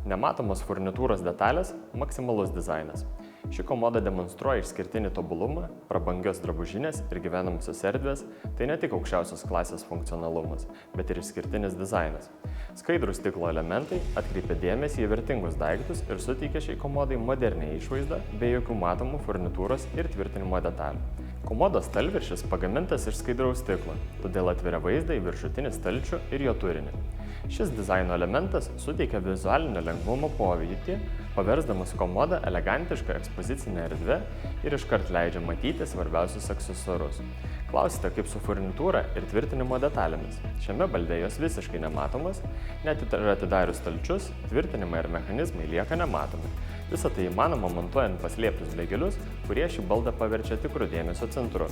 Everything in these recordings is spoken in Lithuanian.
Nematomos furnitūros detalės, maksimalus dizainas. Ši komoda demonstruoja išskirtinį tobulumą, prabangios drabužinės ir gyvenamosios erdvės, tai ne tik aukščiausios klasės funkcionalumas, bet ir išskirtinis dizainas. Skaidrūs stiklo elementai atkreipia dėmesį į vertingus daiktus ir suteikia šiai komodai modernę išvaizdą bei jokių matomų furnitūros ir tvirtinimo detalių. Komodos stalviršis pagamintas iš skaidraus stiklo, todėl atveria vaizdą į viršutinį stalčių ir jo turinį. Šis dizaino elementas suteikia vizualinio lengvumo pojūtį, paversdamas komodą elegantišką ekspozicinę erdvę ir iškart leidžia matyti svarbiausius aksesuarus. Klausite, kaip su furnitūra ir tvirtinimo detalėmis. Šiame balde jos visiškai nematomas, net ir atidarius stalčius, tvirtinimai ir mechanizmai lieka nematomi. Visą tai įmanoma montuojant paslėptus begelius, kurie šį baldą paverčia tikrų dėmesio centru.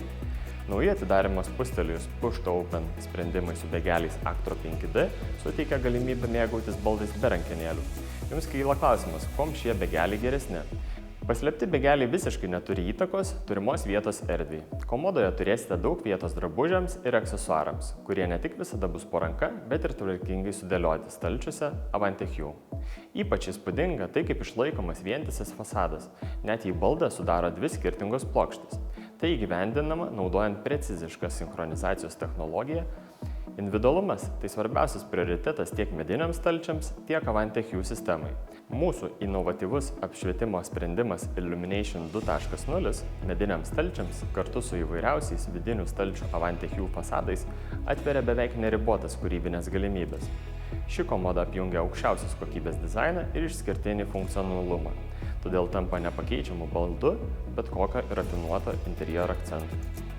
Naujai atidarymas spustelėjus Push to Open sprendimai su begeliais Actro 5D suteikia galimybę mėgautis baldais be rankenėlių. Jums kyla klausimas, kuom šie begeliai geresni? Paslėpti begeliai visiškai neturi įtakos turimos vietos erdvei. Komodoje turėsite daug vietos drabužiams ir aksesuarams, kurie ne tik visada bus po ranka, bet ir tvarkingai sudėlioti stalčiuose Avante Hue. Ypač įspūdinga tai, kaip išlaikomas vientisas fasadas, net jei baldą sudaro dvi skirtingos plokštės. Tai įgyvendinama naudojant precizišką sinchronizacijos technologiją. Individualumas – tai svarbiausias prioritetas tiek mediniams stalčiams, tiek Avante Hue sistemai. Mūsų inovatyvus apšvietimo sprendimas Illumination 2.0 mediniams stalčiams kartu su įvairiausiais vidinių stalčių Avante Hue fasadais atveria beveik neribotas kūrybinės galimybės. Ši komoda apjungia aukščiausios kokybės dizainą ir išskirtinį funkcionalumą, todėl tampa nepakeičiamu baldu bet kokio rafinuoto interjero akcentu.